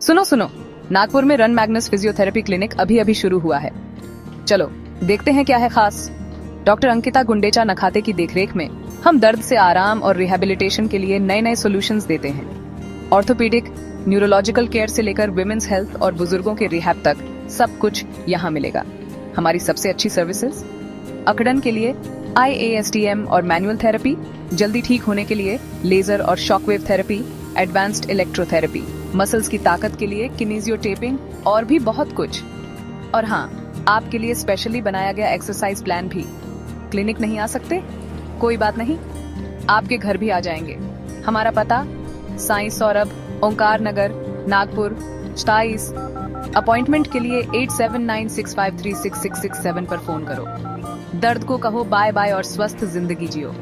सुनो सुनो, नागपुर में रन मैग्नस फिजियोथेरेपी क्लिनिक अभी अभी शुरू हुआ है। चलो देखते हैं क्या है खास। डॉक्टर अंकिता गुंडेचा नखाते की देखरेख में हम दर्द से आराम और रिहैबिलिटेशन के लिए नए नए सॉल्यूशंस देते हैं। ऑर्थोपेडिक, न्यूरोलॉजिकल केयर से लेकर विमेन्स हेल्थ और बुजुर्गों के रिहैब तक सब कुछ यहाँ मिलेगा। हमारी सबसे अच्छी सर्विसेज अकड़न के लिए IASTM और मैनुअल थेरेपी, जल्दी ठीक होने के लिए लेजर और shockwave therapy, advanced electrotherapy, muscles की ताकत के लिए किनेजियो टेपिंग और भी बहुत कुछ। और हाँ, आपके लिए स्पेशली बनाया गया एक्सरसाइज प्लान भी। क्लिनिक नहीं आ सकते? कोई बात नहीं, आपके घर भी आ जाएंगे। हमारा पता साईं सौरभ, ओंकार नगर, नागपुर 27। अपॉइंटमेंट के लिए 8796536667 पर फोन करो। दर्द को कहो बाय बाय और स्वस्थ जिंदगी जियो।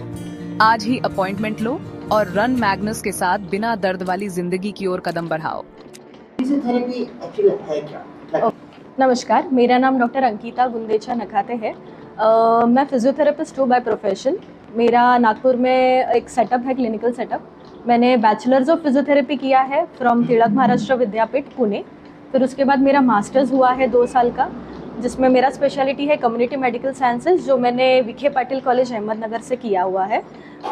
आज ही अपॉइंटमेंट लो और रन मैग्नस के साथ बिना दर्द वाली जिंदगी की ओर कदम बढ़ाओ। फिजियोथेरेपी एक्चुअली है क्या? नमस्कार, मेरा नाम डॉक्टर अंकिता गुंडेचा नखाते है। मैं फिजियोथेरेपिस्ट हूँ बाय प्रोफेशन। मेरा नागपुर में एक सेटअप है, क्लिनिकल सेटअप। मैंने बैचलर्स ऑफ फिजियोथेरेपी किया है फ्रॉम तिलक महाराष्ट्र विद्यापीठ पुणे। फिर उसके बाद मेरा मास्टर्स हुआ है 2 साल का, जिसमें मेरा स्पेशलिटी है कम्युनिटी मेडिकल साइंसेज, जो मैंने विखे पाटिल कॉलेज अहमदनगर से किया हुआ है।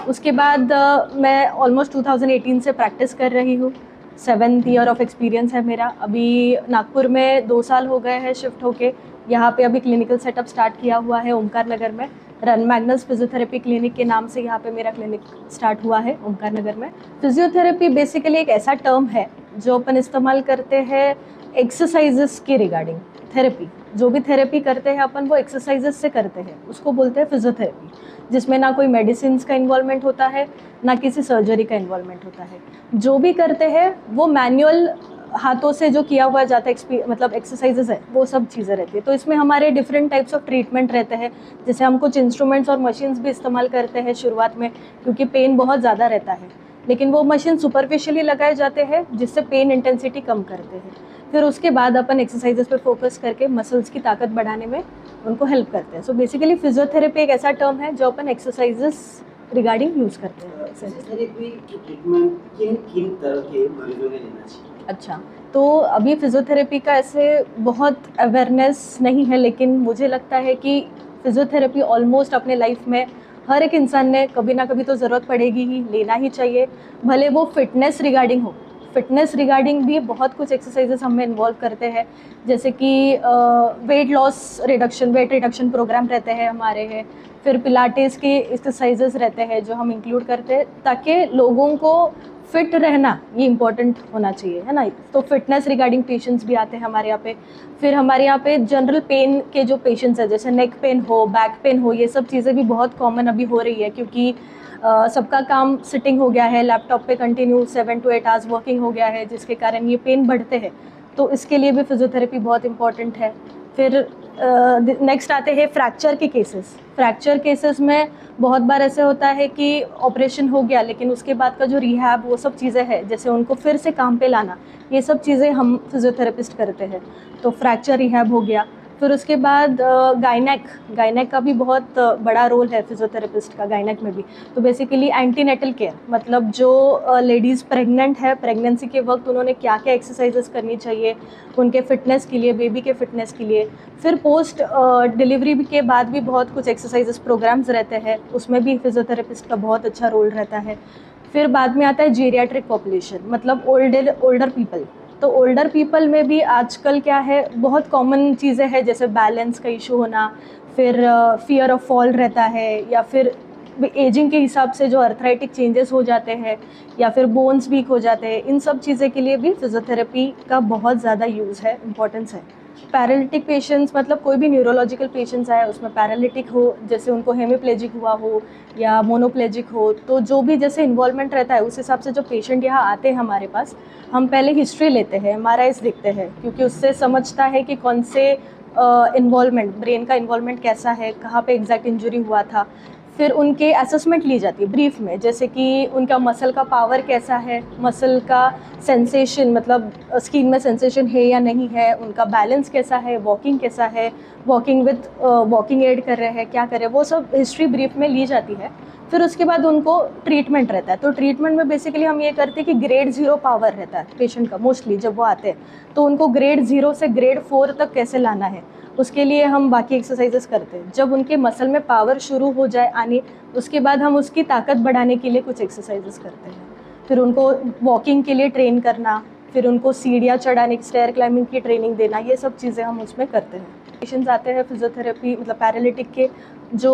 उसके बाद मैं ऑलमोस्ट 2018 से प्रैक्टिस कर रही हूँ। 7th ईयर ऑफ एक्सपीरियंस है मेरा। अभी नागपुर में 2 साल हो गए हैं शिफ्ट होके। यहाँ पे अभी क्लिनिकल सेटअप स्टार्ट किया हुआ है ओंकार नगर में। रन मैग्नस फिजियोथेरेपी क्लिनिक के नाम से यहाँ पे मेरा क्लिनिक स्टार्ट हुआ है ओंकार नगर में। फिजियोथेरेपी बेसिकली एक ऐसा टर्म है जो अपन इस्तेमाल करते हैं एक्सरसाइजेस के रिगार्डिंग। थेरेपी, जो भी थेरेपी करते हैं अपन वो एक्सरसाइजेस से करते हैं, उसको बोलते हैं फिजियोथेरेपी, जिसमें ना कोई मेडिसिन का इन्वॉल्वमेंट होता है, ना किसी सर्जरी का इन्वॉल्वमेंट होता है। जो भी करते हैं वो मैनुअल हाथों से जो किया हुआ जाता है, मतलब एक्सरसाइजेस है, वो सब चीज़ें रहती है। तो इसमें हमारे डिफरेंट टाइप्स ऑफ ट्रीटमेंट रहते हैं। जैसे हम कुछ इंस्ट्रूमेंट्स और मशीन्स भी इस्तेमाल करते हैं शुरुआत में, क्योंकि पेन बहुत ज़्यादा रहता है, लेकिन वो मशीन सुपरफिशियली लगाए जाते हैं जिससे पेन इंटेंसिटी कम करते हैं। फिर उसके बाद अपन एक्सरसाइजेस पे फोकस करके मसल्स की ताकत बढ़ाने में उनको हेल्प करते हैं। सो बेसिकली फिजियोथेरेपी एक ऐसा टर्म है जो अपन एक्सरसाइजेस रिगार्डिंग यूज़ करते हैं। फिजियोथेरेपी की ट्रीटमेंट किन किन तरह के मरीजों ने लेना चाहिए? अच्छा, तो अभी फिजियोथेरेपी का ऐसे बहुत अवेयरनेस नहीं है, लेकिन मुझे लगता है कि फिजियोथेरेपी ऑलमोस्ट अपने लाइफ में हर एक इंसान ने कभी ना कभी तो ज़रूरत पड़ेगी ही, लेना ही चाहिए। भले वो फिटनेस रिगार्डिंग हो, फिटनेस रिगार्डिंग भी बहुत कुछ एक्सरसाइजेस हमें इन्वॉल्व करते हैं। जैसे कि वेट रिडक्शन प्रोग्राम रहते हैं हमारे हैं। फिर पिलाटेस के एक्सरसाइजेस रहते हैं जो हम इंक्लूड करते हैं, ताकि लोगों को फिट रहना ये इम्पॉर्टेंट होना चाहिए, है ना। तो फिटनेस रिगार्डिंग पेशेंट्स भी आते हैं हमारे यहाँ पे। फिर हमारे यहाँ पे जनरल पेन के जो पेशेंट्स हैं, जैसे नेक पेन हो, बैक पेन हो, ये सब चीज़ें भी बहुत कॉमन अभी हो रही है, क्योंकि सबका काम सिटिंग हो गया है, लैपटॉप पे कंटिन्यू 7 to 8 आवर्स वर्किंग हो गया है, जिसके कारण ये पेन बढ़ते हैं। तो इसके लिए भी फिजियोथेरेपी बहुत इंपॉर्टेंट है। फिर नेक्स्ट आते हैं फ्रैक्चर के केसेस। फ्रैक्चर केसेस में बहुत बार ऐसे होता है कि ऑपरेशन हो गया, लेकिन उसके बाद का जो रिहैब, वो सब चीज़ें हैं, जैसे उनको फिर से काम पे लाना, ये सब चीज़ें हम फिजियोथेरेपिस्ट करते हैं। तो फ्रैक्चर रिहैब हो गया। फिर उसके बाद गायनेक का भी बहुत बड़ा रोल है फिजियोथेरेपिस्ट का, गायनेक में भी। तो बेसिकली एंटीनेटल केयर, मतलब जो लेडीज़ प्रेग्नेंट है, प्रेगनेंसी के वक्त उन्होंने क्या क्या एक्सरसाइजेस करनी चाहिए उनके फिटनेस के लिए, बेबी के फिटनेस के लिए। फिर पोस्ट डिलीवरी के बाद भी बहुत कुछ एक्सरसाइजेस प्रोग्राम्स रहते हैं, उसमें भी फिजियोथेरेपिस्ट का बहुत अच्छा रोल रहता है। फिर बाद में आता है जीरियाट्रिक पॉपुलेशन, मतलब ओल्डर पीपल। तो ओल्डर पीपल में भी आजकल क्या है, बहुत कॉमन चीज़ें हैं, जैसे बैलेंस का इशू होना, फिर फियर ऑफ फॉल रहता है, या फिर एजिंग के हिसाब से जो अर्थराइटिक चेंजेस हो जाते हैं, या फिर बोन्स वीक हो जाते हैं। इन सब चीज़ें के लिए भी फिजियोथेरेपी का बहुत ज़्यादा यूज़ है, इम्पोर्टेंस है। पैरालिटिक पेशेंट्स, मतलब कोई भी न्यूरोलॉजिकल पेशेंट्स आए, उसमें पैरालिटिक हो, जैसे उनको हेमीप्लेजिक हुआ हो या मोनोप्लेजिक हो, तो जो भी जैसे इन्वॉल्वमेंट रहता है, उस हिसाब से जो पेशेंट यहाँ आते हैं हमारे पास, हम पहले हिस्ट्री लेते हैं, MRIs देखते हैं, क्योंकि उससे समझता है कि कौन से इन्वॉल्वमेंट, ब्रेन का इन्वॉल्वमेंट कैसा है, कहाँ पे एग्जैक्ट इंजरी हुआ था। फिर उनके असेसमेंट ली जाती है ब्रीफ में, जैसे कि उनका मसल का पावर कैसा है, मसल का सेंसेशन मतलब स्किन में सेंसेशन है या नहीं है, उनका बैलेंस कैसा है, वॉकिंग कैसा है, वॉकिंग विद वॉकिंग एड कर रहे हैं क्या कर रहे हैं, वो सब हिस्ट्री ब्रीफ में ली जाती है। फिर उसके बाद उनको ट्रीटमेंट रहता है। तो ट्रीटमेंट में बेसिकली हम ये करते हैं कि ग्रेड 0 पावर रहता है पेशेंट का मोस्टली जब वो आते हैं, तो उनको ग्रेड 0 से ग्रेड 4 तक कैसे लाना है उसके लिए हम बाकी एक्सरसाइजेस करते हैं। जब उनके मसल में पावर शुरू हो जाए आने, उसके बाद हम उसकी ताकत बढ़ाने के लिए कुछ एक्सरसाइजेस करते हैं। फिर उनको वॉकिंग के लिए ट्रेन करना, फिर उनको सीढ़ियाँ चढ़ाने की स्टेयर क्लाइंबिंग की ट्रेनिंग देना, ये सब चीज़ें हम उसमें करते हैं। पेशेंट्स आते हैं फिजियोथेरेपी मतलब पैरालिटिक के जो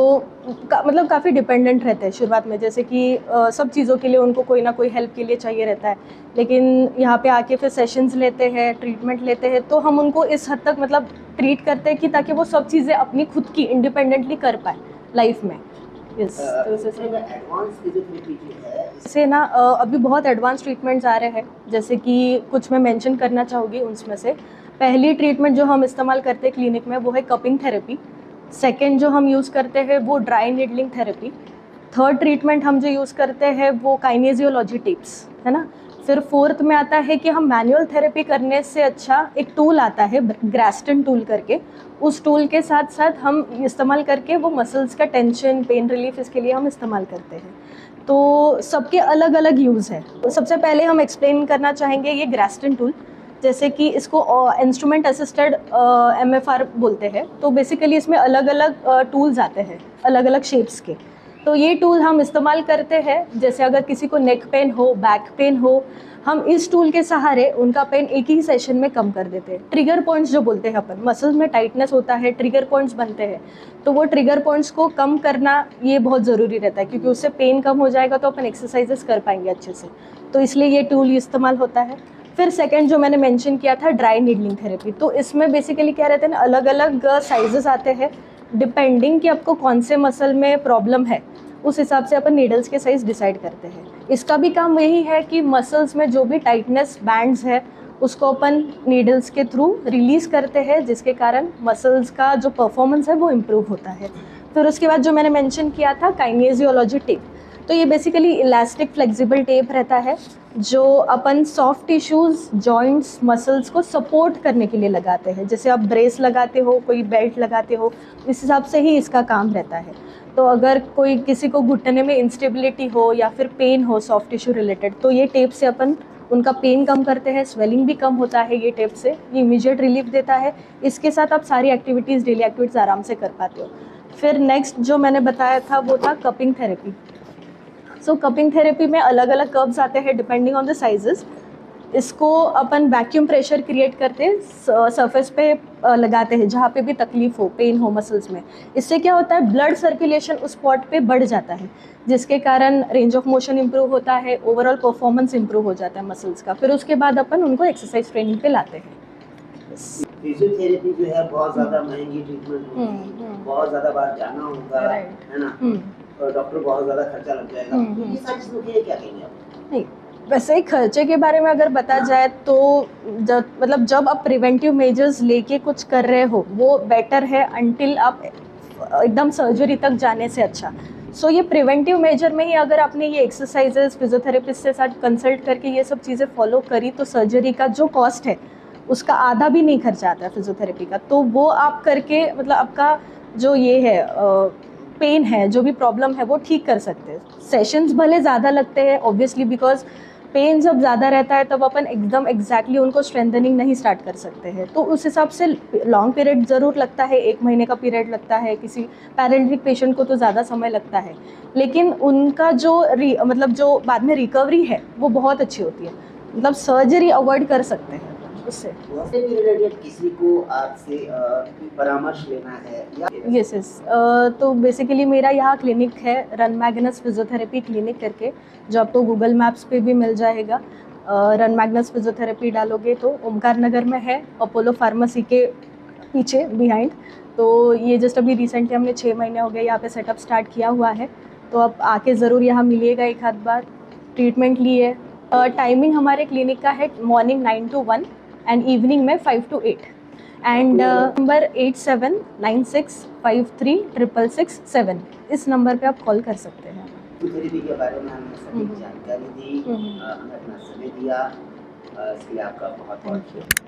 मतलब काफ़ी डिपेंडेंट रहते हैं शुरुआत में, जैसे कि सब चीज़ों के लिए उनको कोई ना कोई हेल्प के लिए चाहिए रहता है, लेकिन यहाँ पे आके फिर सेशंस लेते हैं, ट्रीटमेंट लेते हैं, तो हम उनको इस हद तक मतलब ट्रीट करते हैं कि ताकि वो सब चीज़ें अपनी खुद की इंडिपेंडेंटली कर पाए लाइफ में। यस, तो एडवांस फिजियोथेरेपी जो है इससे ना अभी बहुत एडवांस ट्रीटमेंट्स आ रहे हैं, जैसे कि कुछ मैं मेंशन करना चाहूँगी उनमें से। पहली ट्रीटमेंट जो हम इस्तेमाल करते हैं क्लिनिक में वो है कपिंग थेरेपी। सेकेंड जो हम यूज़ करते हैं वो dry needling therapy. Third treatment हम जो यूज़ करते हैं वो काइनेजियोलॉजी टिप्स है ना। फिर फोर्थ में आता है कि हम मैनुअल थेरेपी करने से अच्छा एक टूल आता है ग्रास्टन टूल करके, उस टूल के साथ साथ हम इस्तेमाल करके वो मसल्स का टेंशन पेन रिलीफ इसके लिए हम इस्तेमाल करते हैं। तो सबके अलग अलग यूज़ है। तो सबसे पहले हम एक्सप्लेन करना चाहेंगे ये ग्रास्टन टूल, जैसे कि इसको इंस्ट्रूमेंट असिस्टेड MFR बोलते हैं। तो बेसिकली इसमें अलग अलग टूल्स आते हैं अलग अलग शेप्स के। तो ये टूल हम इस्तेमाल करते हैं, जैसे अगर किसी को नेक पेन हो, बैक पेन हो, हम इस टूल के सहारे उनका पेन एक ही सेशन में कम कर देते हैं। ट्रिगर पॉइंट्स जो बोलते हैं अपन, मसल्स में टाइटनेस होता है, ट्रिगर पॉइंट्स बनते हैं, तो वो ट्रिगर पॉइंट्स को कम करना ये बहुत ज़रूरी रहता है, क्योंकि उससे पेन कम हो जाएगा तो अपन एक्सरसाइजेस कर पाएंगे अच्छे से। तो इसलिए ये टूल इस्तेमाल होता है। फिर सेकंड जो मैंने मेंशन किया था ड्राई नीडलिंग थेरेपी, तो इसमें बेसिकली क्या रहता है ना, अलग अलग साइजेस आते हैं डिपेंडिंग कि आपको कौन से मसल में प्रॉब्लम है, उस हिसाब से अपन नीडल्स के साइज डिसाइड करते हैं। इसका भी काम यही है कि मसल्स में जो भी टाइटनेस बैंड्स है उसको अपन नीडल्स के थ्रू रिलीज़ करते हैं, जिसके कारण मसल्स का जो परफॉर्मेंस है वो इम्प्रूव होता है। फिर उसके बाद जो मैंने मेंशन किया था काइनेजियोलॉजी टिप, तो ये बेसिकली इलास्टिक फ्लेक्सिबल टेप रहता है जो अपन सॉफ्ट टिश्यूज़ जॉइंट्स मसल्स को सपोर्ट करने के लिए लगाते हैं। जैसे आप ब्रेस लगाते हो, कोई बेल्ट लगाते हो, इस हिसाब से ही इसका काम रहता है। तो अगर कोई किसी को घुटने में इंस्टेबिलिटी हो या फिर पेन हो सॉफ्ट टिश्यू रिलेटेड, तो ये टेप से अपन उनका पेन कम करते हैं, स्वेलिंग भी कम होता है ये टेप से, ये इमीडिएट रिलीफ देता है। इसके साथ आप सारी एक्टिविटीज़ डेली एक्टिविटीज़ आराम से कर पाते हो। फिर नेक्स्ट जो मैंने बताया था वो था कपिंग थेरेपी। सो कपिंग थेरेपी में अलग अलग कर्व्स आते हैं डिपेंडिंग ऑन द साइजेस। इसको अपन वैक्यूम प्रेशर क्रिएट करते सरफेस पे लगाते हैं जहाँ पे भी तकलीफ हो, पेन हो मसल्स में। इससे क्या होता है, ब्लड सर्कुलेशन उस स्पॉट पे बढ़ जाता है, जिसके कारण रेंज ऑफ मोशन इंप्रूव होता है, ओवरऑल परफॉर्मेंस इंप्रूव हो जाता है मसल्स का। फिर उसके बाद अपन उनको एक्सरसाइज ट्रेनिंग पे लाते हैं। फिजियोथेरेपी जो है बहुत ज़्यादा महंगी ट्रीटमेंट होती है, बहुत ज़्यादा बार जाना होगा, है ना, और डॉक्टर बहुत ज़्यादा खर्चा लग जाएगा। तो ये सारी चीज़ों के लिए क्या कहेंगे आप? नहीं, वैसे ही खर्चे के बारे में अगर बता जाए तो जब आप प्रिवेंटिव मेजर्स लेके कुछ कर रहे हो वो बेटर है अंटिल आप एकदम सर्जरी तक जाने से अच्छा। सो ये प्रिवेंटिव मेजर में ही अगर आपने ये एक्सरसाइजेस फिजियोथेरेपिस्ट के साथ कंसल्ट करके ये सब चीज़ें फॉलो करी, तो सर्जरी का जो कॉस्ट है उसका आधा भी नहीं खर्चा आता है फिजियोथेरेपी का। तो वो आप करके मतलब आपका जो ये है पेन है, जो भी प्रॉब्लम है, वो ठीक कर सकते हैं। सेशंस भले ज़्यादा लगते हैं ऑब्वियसली, बिकॉज पेन जब ज़्यादा रहता है तब अपन एकदम एग्जैक्टली उनको स्ट्रेंथनिंग नहीं स्टार्ट कर सकते हैं। तो उस हिसाब से लॉन्ग पीरियड ज़रूर लगता है, 1 महीने का पीरियड लगता है, किसी पैरालिटिक पेशेंट को तो ज़्यादा समय लगता है, लेकिन उनका जो मतलब जो बाद में रिकवरी है वो बहुत अच्छी होती है। मतलब सर्जरी अवॉइड कर सकते हैं उससे। उससे रिलेटेड किसी को आपसे परामर्श लेना है या यस, तो बेसिकली मेरा यहाँ क्लिनिक है रन मैग्नस फिजियोथेरेपी क्लिनिक करके, जो आपको गूगल मैप्स पे भी मिल जाएगा। रन मैग्नस फिजियोथेरेपी डालोगे तो ओमकार नगर में है, अपोलो फार्मेसी के पीछे बिहाइंड। तो ये जस्ट अभी रिसेंटली हमने 6 महीने हो गए यहाँ पे सेटअप स्टार्ट किया हुआ है, तो आप आके ज़रूर यहाँ मिलिएगा एक आध बार, ट्रीटमेंट लिए। टाइमिंग हमारे क्लिनिक का है मॉर्निंग 9 to 1 एंड इवनिंग में 5 to 8। एंड नंबर 8796536667, इस नंबर पे आप कॉल कर सकते हैं। फिजियोथेरेपी के बारे में हमने सभी जानकारी दी, हमें अपना समय दिया, इसके लिए आपका बहुत बहुत शुक्रिया।